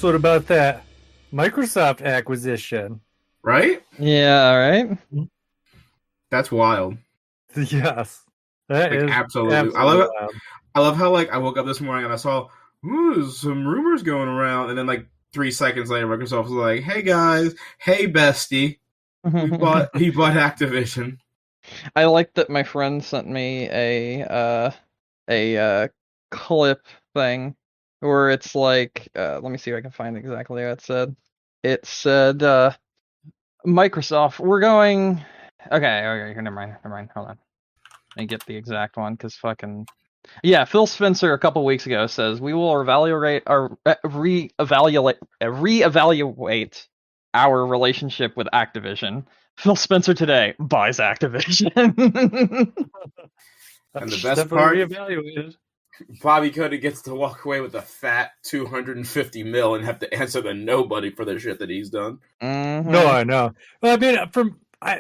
what about that Microsoft acquisition? Right? Yeah, right? That's wild. Yes, that Like is absolutely. absolutely wild. I love how like I woke up this morning and I saw some rumors going around, and then like 3 seconds later, Microsoft was like, "Hey guys, hey bestie, we bought Activision." I like that my friend sent me a clip thing where it's like let me see if I can find exactly what it said. It said Microsoft, we're going okay, never mind, hold on. Let me get the exact one because fucking yeah, Phil Spencer a couple weeks ago says we will reevaluate our relationship with Activision. Phil Spencer today buys Activision. And the best Definitely part, reevaluated. Bobby Cody gets to walk away with a fat $250 million and have to answer to nobody for the shit that he's done. Mm-hmm. No, I know. Well, I mean,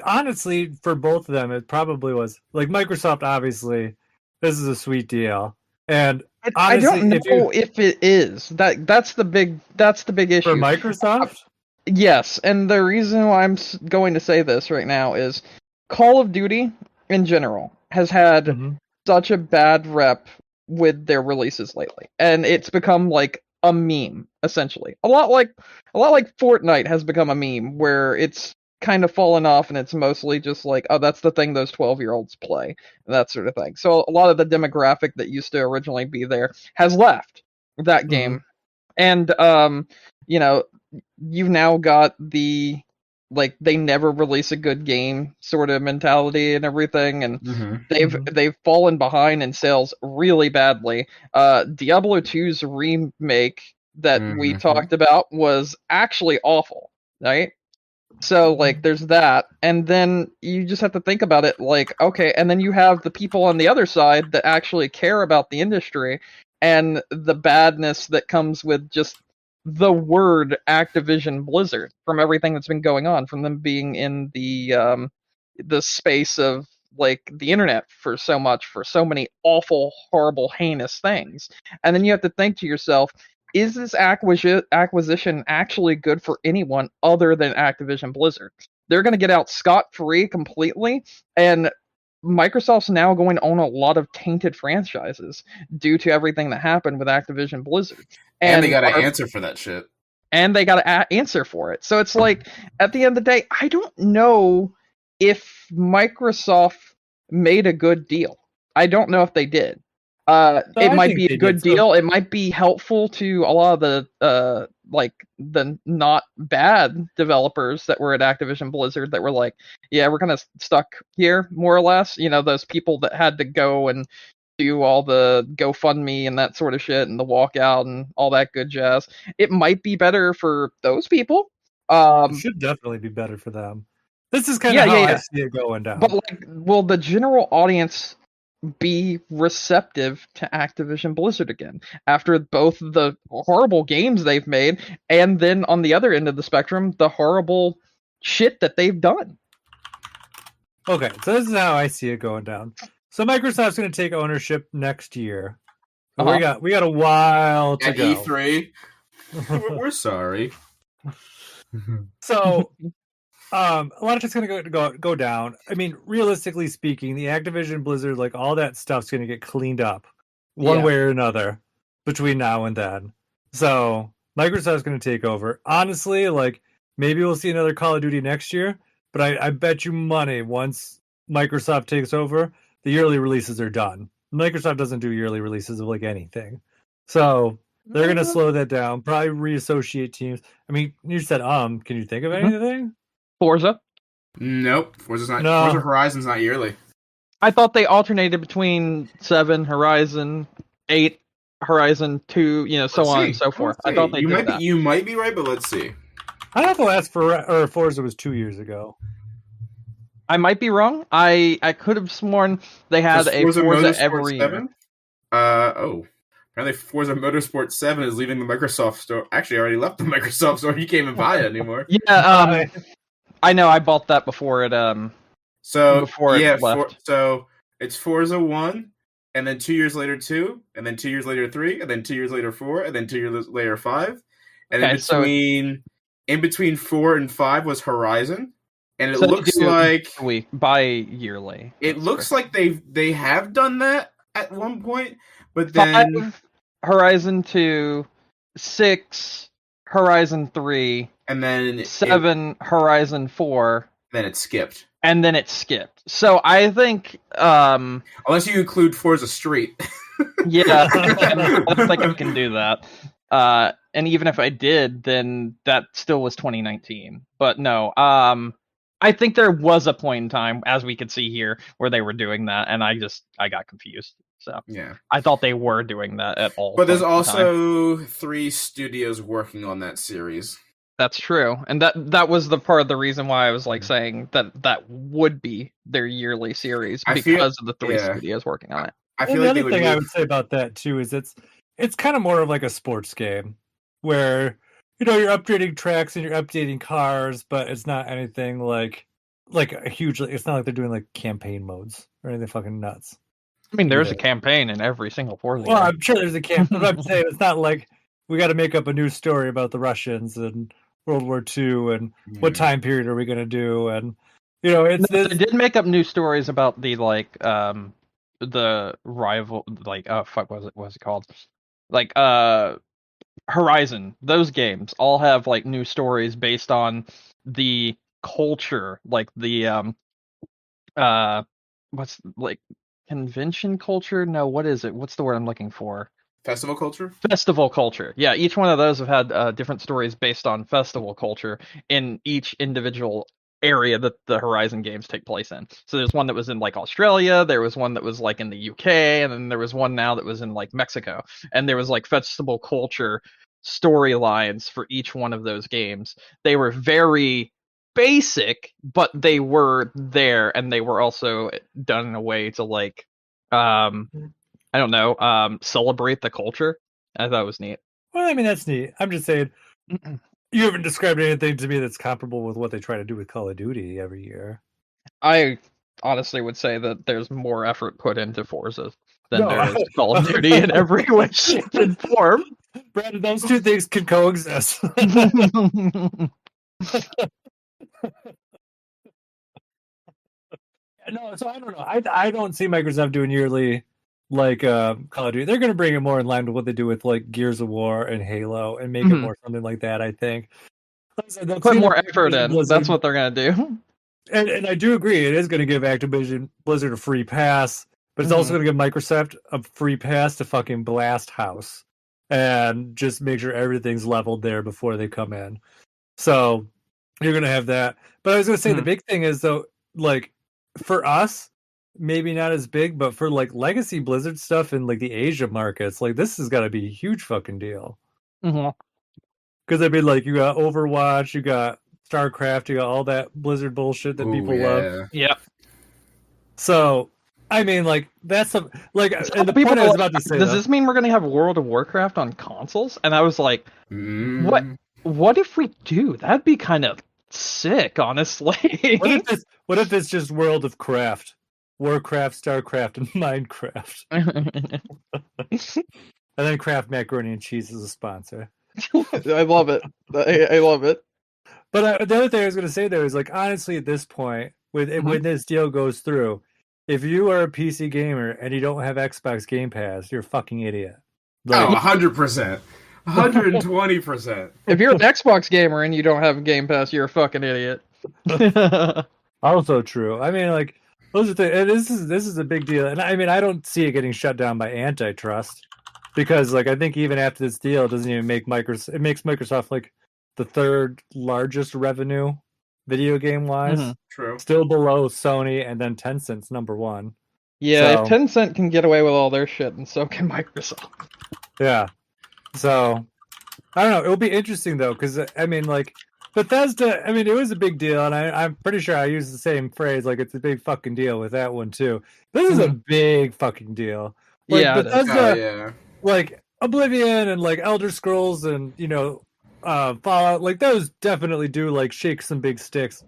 honestly, for both of them, it probably was like Microsoft. Obviously, this is a sweet deal, and I honestly, don't know if it is. That's the big issue for Microsoft. Yes, and the reason why I'm going to say this right now is Call of Duty in general has had Mhm. such a bad rep with their releases lately, and it's become like a meme essentially. A lot like Fortnite has become a meme where it's kind of fallen off and it's mostly just like, oh, that's the thing those 12-year-olds play, that sort of thing. So a lot of the demographic that used to originally be there has left that game. And you know, you've now got the like they never release a good game sort of mentality and everything, and they've fallen behind in sales really badly. Diablo 2's remake that we talked about was actually awful, right? So like there's that, and then you just have to think about it like, okay, and then you have the people on the other side that actually care about the industry and the badness that comes with just the word Activision Blizzard from everything that's been going on, from them being in the space of like the internet for so many awful, horrible, heinous things. And then you have to think to yourself, is this acquisition actually good for anyone other than Activision Blizzard? They're going to get out scot-free completely, and Microsoft's now going to own a lot of tainted franchises due to everything that happened with Activision Blizzard. And they got to answer for that shit. And they got to answer for it. So it's like, at the end of the day, I don't know if Microsoft made a good deal. I don't know if they did. It might be a good deal. It might be helpful to a lot of the like the not bad developers that were at Activision Blizzard that were like, yeah, we're kind of stuck here, more or less. You know, those people that had to go and do all the GoFundMe and that sort of shit and the walkout and all that good jazz. It might be better for those people. It should definitely be better for them. This is kind of how I see it going down. But like, will the general audience be receptive to Activision Blizzard again after both the horrible games they've made and then on the other end of the spectrum, the horrible shit that they've done? Okay, so this is how I see it going down. So Microsoft's going to take ownership next year. We got a while to go. E3. We're sorry. So a lot of shit's going to go down. I mean, realistically speaking, the Activision Blizzard, like all that stuff's going to get cleaned up one way or another between now and then. So Microsoft's going to take over. Honestly, like maybe we'll see another Call of Duty next year, but I bet you money once Microsoft takes over, the yearly releases are done. Microsoft doesn't do yearly releases of like anything. So they're going to slow that down, probably reassociate teams. I mean, you said, can you think of anything? Forza? Nope. Forza Horizon's not yearly. I thought they alternated between 7, Horizon, 8, Horizon 2, you know, so on and so forth. I thought they did that. You might be right, but let's see. I thought the last Forza was 2 years ago. I might be wrong. I could have sworn they had a Forza every year. Apparently Forza Motorsport 7 is leaving the Microsoft store. Actually, I already left the Microsoft store. You can't even buy it anymore. Yeah, I know. I bought that before it left. So it's Forza 1, and then 2 years later 2, and then 2 years later 3, and then 2 years later 4, and then 2 years later 5, And in between 4 and 5 was Horizon, and it looks like bi-yearly. It looks like they have done that at one point, but then 5, Horizon 2, 6, Horizon 3, and then 7, Horizon 4. Then it skipped. And then it skipped. So I think unless you include Forza Street. Yeah, I don't think I can do that. And even if I did, then that still was 2019. But no, I think there was a point in time, as we could see here, where they were doing that, and I got confused. So yeah, I thought they were doing that at all. But there's also 3 studios working on that series. That's true, and that was the part of the reason why I was like saying that would be their yearly series because of the 3 studios working on it. I feel like the other thing I would say about that too is it's kind of more of like a sports game where you're upgrading tracks and you're updating cars, but it's not anything like a huge. It's not like they're doing like campaign modes or anything fucking nuts. I mean, there's a campaign in every single Forza game. Well, I'm sure there's a campaign, but I'm saying it's not like we got to make up a new story about the Russians and World War II and what time period are we going to do, and they did make up new stories about the the rival, what's it called, Horizon. Those games all have like new stories based on the culture, like the what's like convention culture? No, what is it? What's the word I'm looking for? Festival culture? Festival culture. Yeah, each one of those have had different stories based on festival culture in each individual area that the Horizon games take place in. So there's one that was in like Australia, there was one that was like in the UK, and then there was one now that was in like Mexico. And there was like festival culture storylines for each one of those games. They were very basic, but they were there, and they were also done in a way to like I don't know, celebrate the culture. I thought it was neat. Well, I mean, that's neat. I'm just saying, you haven't described anything to me that's comparable with what they try to do with Call of Duty every year. I honestly would say that there's more effort put into Forza than there is Call of Duty in every way, shape, and form. Brandon, those two things can coexist. No, so I don't know. I don't see Microsoft doing yearly like Call of Duty. They're going to bring it more in line with what they do with like Gears of War and Halo and make it more something like that, I think. They'll put more effort in. Blizzard. That's what they're going to do. And I do agree. It is going to give Activision Blizzard a free pass, but it's also going to give Microsoft a free pass to fucking blast house and just make sure everything's leveled there before they come in. So you're going to have that. But I was going to say the big thing is, though, like for us, maybe not as big, but for like legacy Blizzard stuff in like the Asia markets, like this has got to be a huge fucking deal. Because I mean, like you got Overwatch, you got StarCraft, you got all that Blizzard bullshit that people love. Yeah. So I mean, like that's and the point I was about to say. Does this mean we're gonna have World of Warcraft on consoles? And I was like, what? What if we do? That'd be kind of sick, honestly. What if it's just World of Craft? Warcraft, StarCraft, and Minecraft. And then Kraft Macaroni and Cheese is a sponsor. I love it. I love it. But the other thing I was going to say there is, like, honestly, at this point, when this deal goes through, if you are a PC gamer and you don't have Xbox Game Pass, you're a fucking idiot. Like, 100%. 120%. If you're an Xbox gamer and you don't have Game Pass, you're a fucking idiot. Also true. I mean, like, those are this is a big deal, and I mean, I don't see it getting shut down by antitrust because, like, I think even after this deal, it doesn't even make Microsoft. It makes Microsoft like the 3rd largest revenue video game wise. True. Still below Sony, and then Tencent's number 1. Yeah, if Tencent can get away with all their shit, and so can Microsoft. Yeah. So I don't know. It'll be interesting though, because I mean, like. Bethesda, I mean, it was a big deal, and I'm pretty sure I used the same phrase, like, it's a big fucking deal with that one, too. This is a big fucking deal. Like, yeah, Bethesda, like, Oblivion and, like, Elder Scrolls and, Fallout, like, those definitely do, like, shake some big sticks.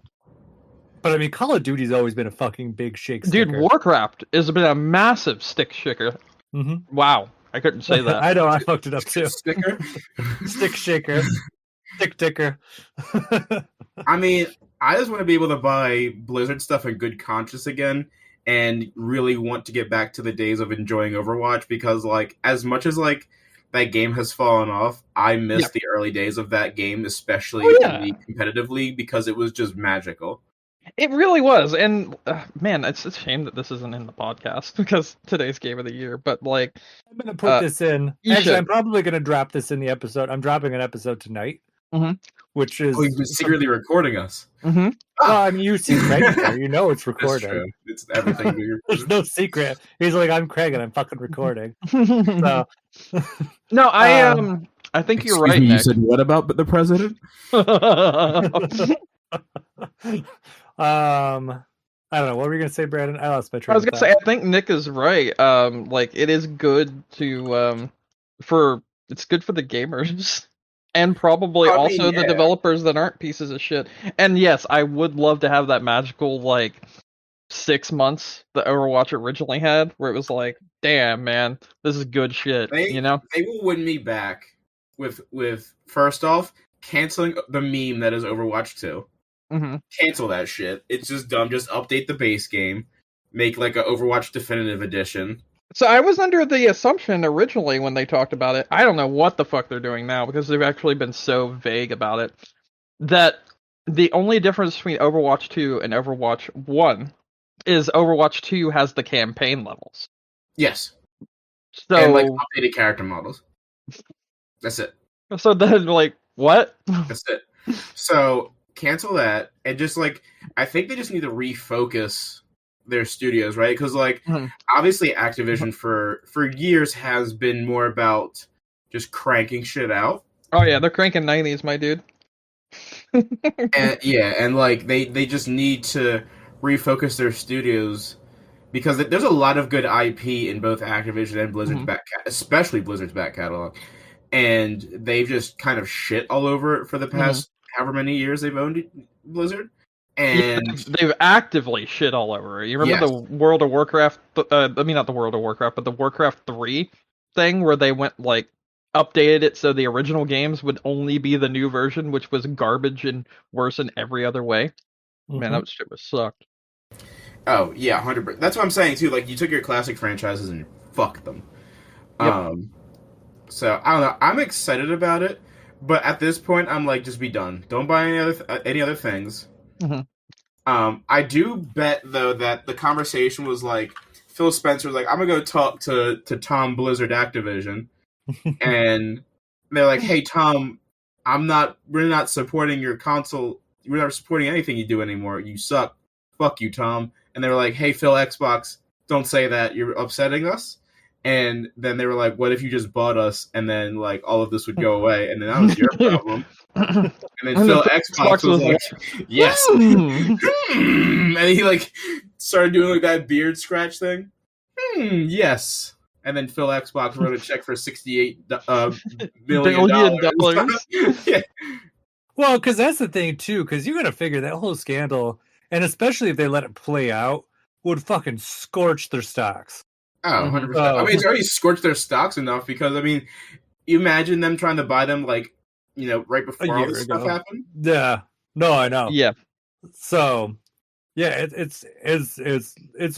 But, I mean, Call of Duty's always been a fucking big shake sticker. Dude, Warcraft has been a massive stick shaker. Wow. I couldn't say that. I know, I fucked it up too. Sticker? Stick shaker. Stick ticker. I mean, I just want to be able to buy Blizzard stuff in good conscience again and really want to get back to the days of enjoying Overwatch because, like, as much as, like, that game has fallen off, I miss the early days of that game, especially in the competitive league, because it was just magical. It really was, and man, it's a shame that this isn't in the podcast because today's game of the year. But like, I'm gonna put this in. Actually, I'm probably gonna drop this in the episode. I'm dropping an episode tonight, which is you're secretly recording us. Well, I mean, you see Craig there. You know it's recording. That's true. It's everything. There's no secret. He's like, I'm Craig, and I'm fucking recording. So, no, I think you're right. Me, Nick. you said what about the president? I don't know. What were you gonna say, Brandon? I lost my train. I was gonna say, I think Nick is right. Like it is good to it's good for the gamers and probably also the developers that aren't pieces of shit. And yes, I would love to have that magical like 6 months that Overwatch originally had, where it was like, damn man, this is good shit. They will win me back with first off canceling the meme that is Overwatch 2. Cancel that shit. It's just dumb. Just update the base game. Make like an Overwatch Definitive Edition. So I was under the assumption originally when they talked about it, I don't know what the fuck they're doing now because they've actually been so vague about it, that the only difference between Overwatch 2 and Overwatch 1 is Overwatch 2 has the campaign levels. Yes. So, and like updated character models. That's it. So then like, what? That's it. So cancel that, and just like I think they just need to refocus their studios, right? Because like obviously Activision for years has been more about just cranking shit out. Oh yeah, they're cranking 90s, my dude. and like they just need to refocus their studios because there's a lot of good IP in both Activision and Blizzard's especially Blizzard's back catalog, and they've just kind of shit all over it for the past however many years they've owned Blizzard, and they've actively shit all over it. You remember the World of Warcraft? I mean, not the World of Warcraft, but the Warcraft 3 thing where they went like updated it so the original games would only be the new version, which was garbage and worse in every other way. Man, that shit was sucked. Oh yeah, 100%. That's what I'm saying too. Like you took your classic franchises and you fucked them. So I don't know. I'm excited about it. But at this point, I'm like, just be done. Don't buy any other things. I do bet though that the conversation was like Phil Spencer was like, I'm gonna go talk to Tom Blizzard Activision, and they're like, hey Tom, we're not supporting your console. We're not supporting anything you do anymore. You suck. Fuck you, Tom. And they were like, hey Phil Xbox, don't say that. You're upsetting us. And then they were like, what if you just bought us and then like all of this would go away and then that was your problem. And then Phil Xbox was like, yes. And he like started doing like that beard scratch thing. Yes. And then Phil Xbox wrote a check for $68 billion. Yeah. Well, because that's the thing too, because you got to figure that whole scandal, and especially if they let it play out, would fucking scorch their stocks. Oh, 100%. I mean, it's already scorched their stocks enough because, I mean, you imagine them trying to buy them, like, you know, right before all this stuff happened? Yeah. No, I know. Yeah. So, yeah, it's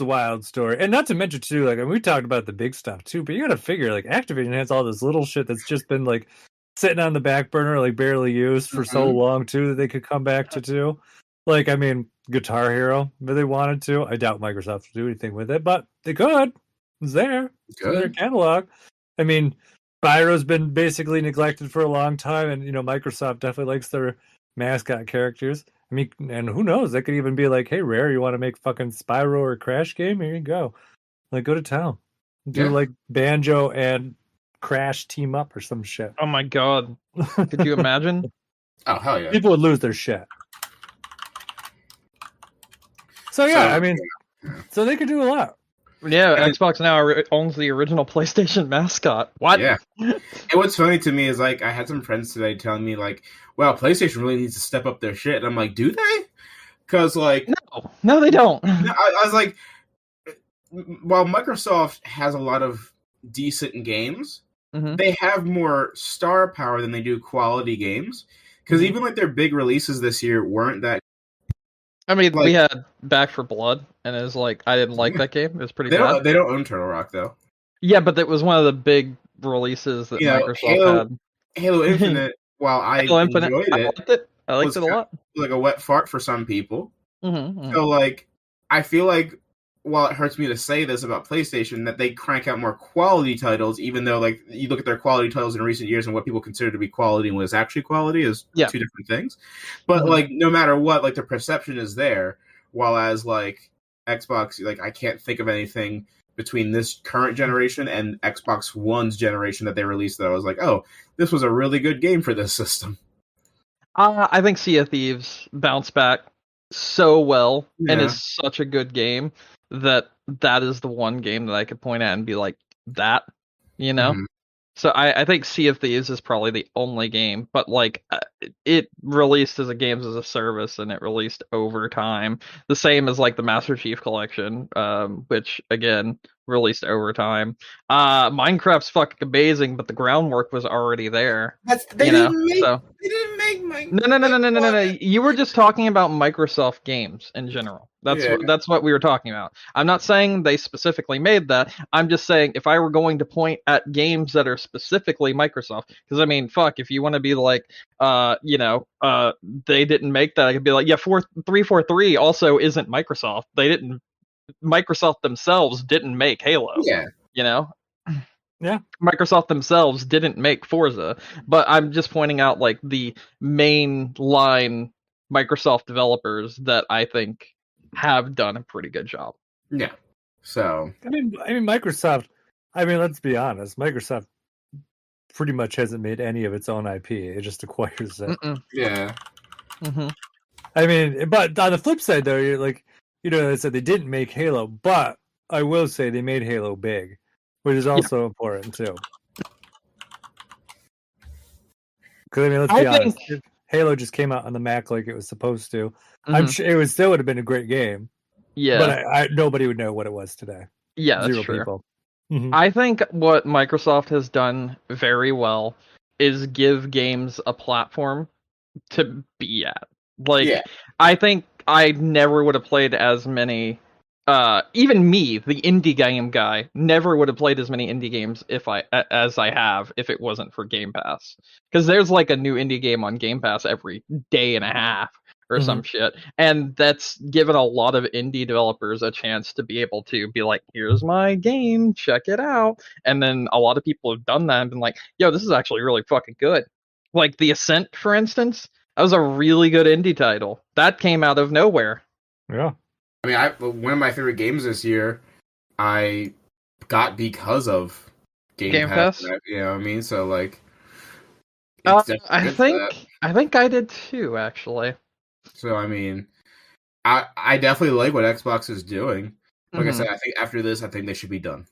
a wild story. And not to mention, too, like, and we talked about the big stuff, too, but you got to figure, like, Activision has all this little shit that's just been, like, sitting on the back burner, like, barely used for so long, too, that they could come back to, too. Like, I mean, Guitar Hero, if they wanted to. I doubt Microsoft would do anything with it, but they could. It's there. It's in their catalog. I mean, Spyro's been basically neglected for a long time, and, you know, Microsoft definitely likes their mascot characters. I mean, and who knows? That could even be like, hey, Rare, you want to make fucking Spyro or Crash game? Here you go. Like, go to town. Do, like, Banjo and Crash team up or some shit. Oh, my God. Could you imagine? Oh, hell yeah. People would lose their shit. So, yeah, I mean, so they could do a lot. Yeah, Xbox now owns the original PlayStation mascot. What? Yeah. And what's funny to me is, like, I had some friends today telling me, like, wow, PlayStation really needs to step up their shit. And I'm like, do they? Because, like... No, they don't. I was like, while Microsoft has a lot of decent games, Mm-hmm. they have more star power than they do quality games. Because even like their big releases this year weren't that. I mean, Like, we had Back for Blood, and it was like I didn't like that game. It was pretty bad. They don't own Turtle Rock though. Yeah, but it was one of the big releases that Microsoft had. Halo Infinite, while I enjoyed it, I liked it a lot. Like a wet fart for some people. Mm-hmm. So like, I feel like while it hurts me to say this about PlayStation, that they crank out more quality titles, even though like you look at their quality titles in recent years and what people consider to be quality and what is actually quality is two different things. But like, no matter what, like the perception is there. While as like Xbox, like I can't think of anything between this current generation and Xbox One's generation that they released that I was like, oh, this was a really good game for this system. I think Sea of Thieves bounced back so well and is such a good game that is the one game that I could point at and be like, that, you know? Mm-hmm. So I think Sea of Thieves is probably the only game, but like it released as a games as a service and it released over time. The same as like the Master Chief Collection, which again released over time. Minecraft's fucking amazing, but the groundwork was already there. They didn't make Minecraft. No. You were just talking about Microsoft games in general. That's what we were talking about. I'm not saying they specifically made that. I'm just saying if I were going to point at games that are specifically Microsoft, because I mean, fuck, if you want to be like, they didn't make that, I could be like, yeah, 343 also isn't Microsoft. Microsoft themselves didn't make Halo. Yeah. You know? Yeah. Microsoft themselves didn't make Forza, but I'm just pointing out like the main line Microsoft developers that I think have done a pretty good job. Yeah. So I mean Microsoft, let's be honest, Microsoft pretty much hasn't made any of its own IP. It just acquires it. Yeah. Mm-hmm. I mean, but on the flip side though, you're like, they said they didn't make Halo, but I will say they made Halo big, which is also important too. Because let's be honest, Halo just came out on the Mac like it was supposed to. Mm-hmm. I'm sure it still would have been a great game. Yeah, but nobody would know what it was today. Yeah, that's 0 true. People. Mm-hmm. I think what Microsoft has done very well is give games a platform to be at. I think I never would have played as many. Even me, the indie game guy, never would have played as many indie games as I have if it wasn't for Game Pass. Because there's like a new indie game on Game Pass every day and a half or some shit, and that's given a lot of indie developers a chance to be able to be like, here's my game, check it out. And then a lot of people have done that and been like, yo, this is actually really fucking good. Like The Ascent, for instance, that was a really good indie title that came out of nowhere. Yeah. I mean, one of my favorite games this year, I got because of Game Pass. You know what I mean? So like, I think I did too, actually. So I mean, I definitely like what Xbox is doing. Like I said, I think after this, I think they should be done.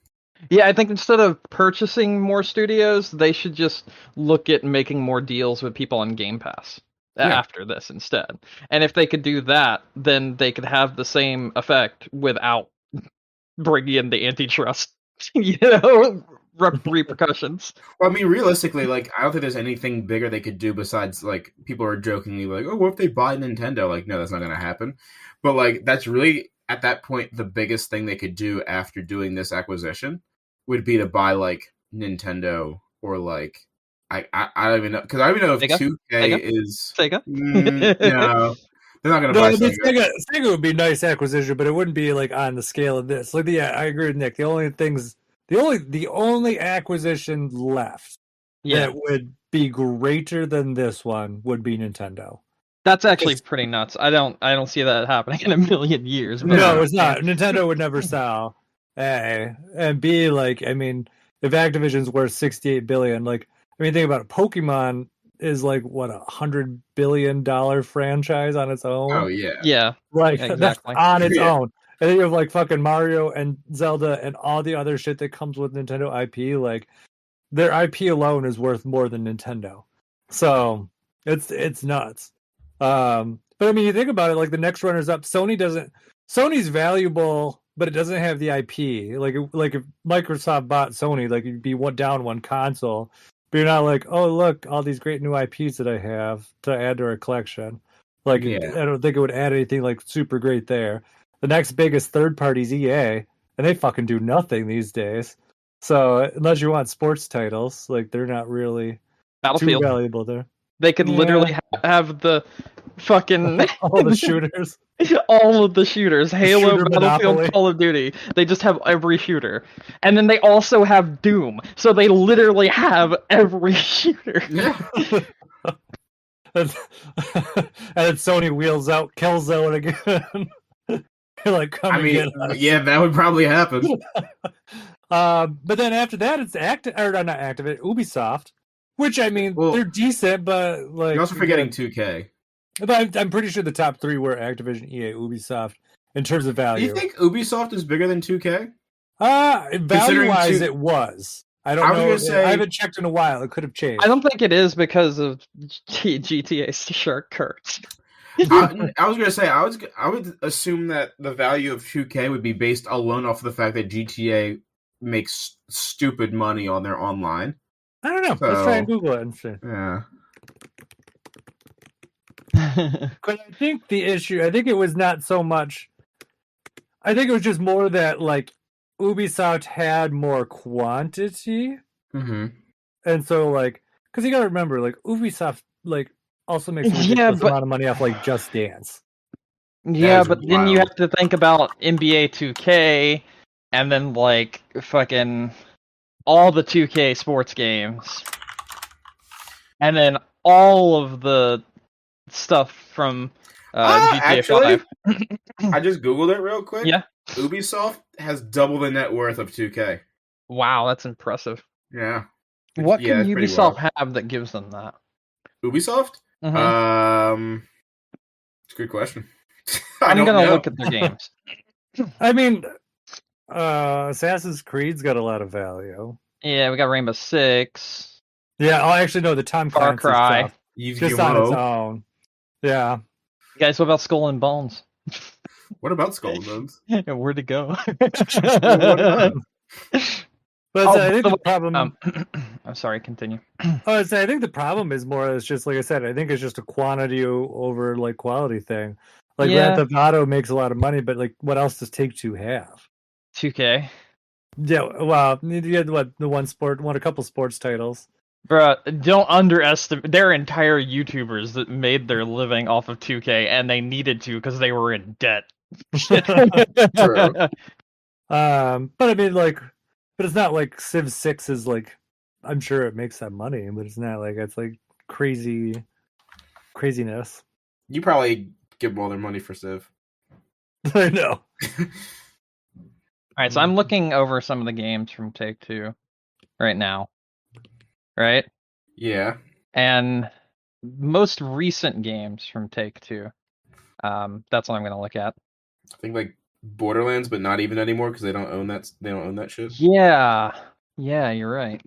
Yeah, I think instead of purchasing more studios, they should just look at making more deals with people on Game Pass. After this instead. And if they could do that, then they could have the same effect without bringing in the antitrust, repercussions. Well, I mean, realistically, like, I don't think there's anything bigger they could do besides, like, people are jokingly like, oh, what if they buy Nintendo? Like, no, that's not going to happen. But, like, that's really, at that point, the biggest thing they could do after doing this acquisition would be to buy, like, Nintendo or, like, I don't even know, because I don't even know if Sega? 2K is Sega. No, they're not going to buy Sega. Sega would be a nice acquisition, but it wouldn't be like on the scale of this. Like, I agree with Nick. The only acquisition left that would be greater than this one would be Nintendo. That's actually pretty nuts. I don't see that happening in a million years. No, it's not. Nintendo would never sell. A and B, like, I mean, if Activision's worth $68 billion, like, I mean, think about it. Pokemon is like what, $100 billion franchise on its own. Oh yeah, yeah, like exactly. That's on its own. And then you have like fucking Mario and Zelda and all the other shit that comes with Nintendo IP. Like their IP alone is worth more than Nintendo. So it's nuts. But I mean, you think about it, like the next runners up, Sony's valuable but it doesn't have the IP. Like if Microsoft bought Sony, like you'd be down one console, but you're not like, oh look, all these great new IPs that I have to add to our collection. Like I don't think it would add anything like super great there. The next biggest third party is EA, and they fucking do nothing these days. So unless you want sports titles, like they're not really too valuable there. They could literally have the fucking all the shooters. All of the shooters. Halo, Battlefield, Monopoly. Call of Duty. They just have every shooter. And then they also have Doom. So they literally have every shooter. Yeah. And then Sony wheels out Killzone again. You're like, come get us. Yeah, that would probably happen. But then after that, it's not Activision, Ubisoft, which I mean, they're decent, but like you're also forgetting 2K. But I'm pretty sure the top three were Activision, EA, Ubisoft in terms of value. Do you think Ubisoft is bigger than 2K? Value-wise, it was. I don't know. I haven't checked in a while. It could have changed. I don't think it is because of GTA Shark Cards. I was gonna say I would assume that the value of 2K would be based alone off of the fact that GTA makes stupid money on their online. I don't know. Let's try and Google it and see. Yeah. But I think the issue, I think it was not so much. I think it was just more that like Ubisoft had more quantity, and so like because you gotta remember like Ubisoft like also makes a ridiculous amount of money off like Just Dance. Yeah, but then you have to think about NBA 2K, and then like fucking all the 2K sports games, and then all of the stuff from GTA 5. I just googled it real quick. Yeah. Ubisoft has double the net worth of 2K. Wow, that's impressive. Yeah. What can Ubisoft have that gives them that? Ubisoft? Mm-hmm. It's a good question. I'm gonna look at their games. I mean, Assassin's Creed's got a lot of value. Yeah, we got Rainbow Six. Yeah, actually no, the Tom Clancy Cry. stuff. Just on its own. Yeah. Guys, what about Skull and Bones? What about Skull and Bones? Where'd it go? But I think the problem. I'm sorry. Continue. I think the problem is more. It's just like I said. I think it's just a quantity over like quality thing. Like Grand Theft Auto makes a lot of money, but like, what else does Take-Two have? 2K. Yeah. Well, you had a couple sports titles. Bruh, don't underestimate. There are entire YouTubers that made their living off of 2K, and they needed to because they were in debt. True. But I mean, like, but it's not like Civ 6 is like. I'm sure it makes that money, but it's not like it's like craziness. You probably give all their money for Civ. I know. All right, so I'm looking over some of the games from Take-Two right now. Right? Yeah. And most recent games from Take-Two. That's what I'm going to look at. I think like Borderlands, but not even anymore because they don't own that. They don't own that shit. Yeah, you're right.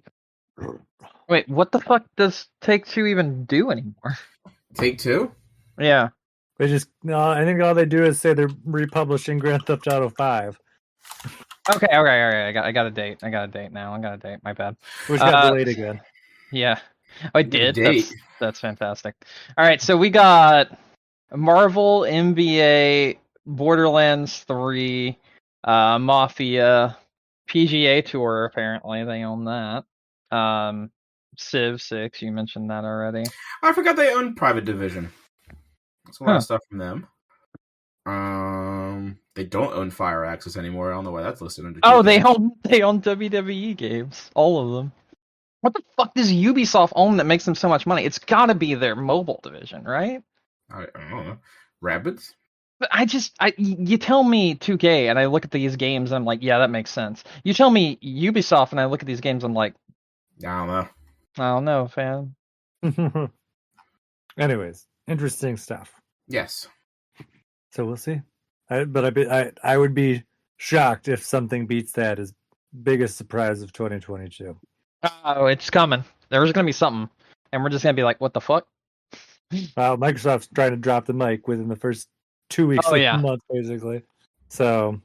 Wait, what the fuck does Take-Two even do anymore? Take-Two? Yeah. They just I think all they do is say they're republishing Grand Theft Auto 5. Okay, all right. I got a date. now. My bad. Which got delayed again. Yeah. Oh, I did. That's fantastic. All right, so we got Marvel, NBA, Borderlands 3, Mafia, PGA Tour. Apparently, they own that. Civ 6. You mentioned that already. I forgot they own Private Division. That's a lot of stuff from them. They don't own Fire Access anymore. I don't know why that's listed under. Oh, they own WWE games, all of them. What the fuck does Ubisoft own that makes them so much money? It's got to be their mobile division, right? I don't know. Rabbids? But you tell me 2K and I look at these games and I'm like, yeah, that makes sense. You tell me Ubisoft and I look at these games and I'm like, I don't know, fam. Anyways, interesting stuff. Yes. So we'll see. I would be shocked if something beats that as biggest surprise of 2022. Oh, it's coming. There's going to be something. And we're just going to be like, what the fuck? Microsoft's trying to drop the mic within the first 2 weeks of the month, basically. So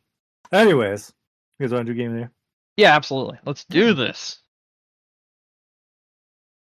Anyways, you guys want to do game of the year? Yeah, absolutely. Let's do this.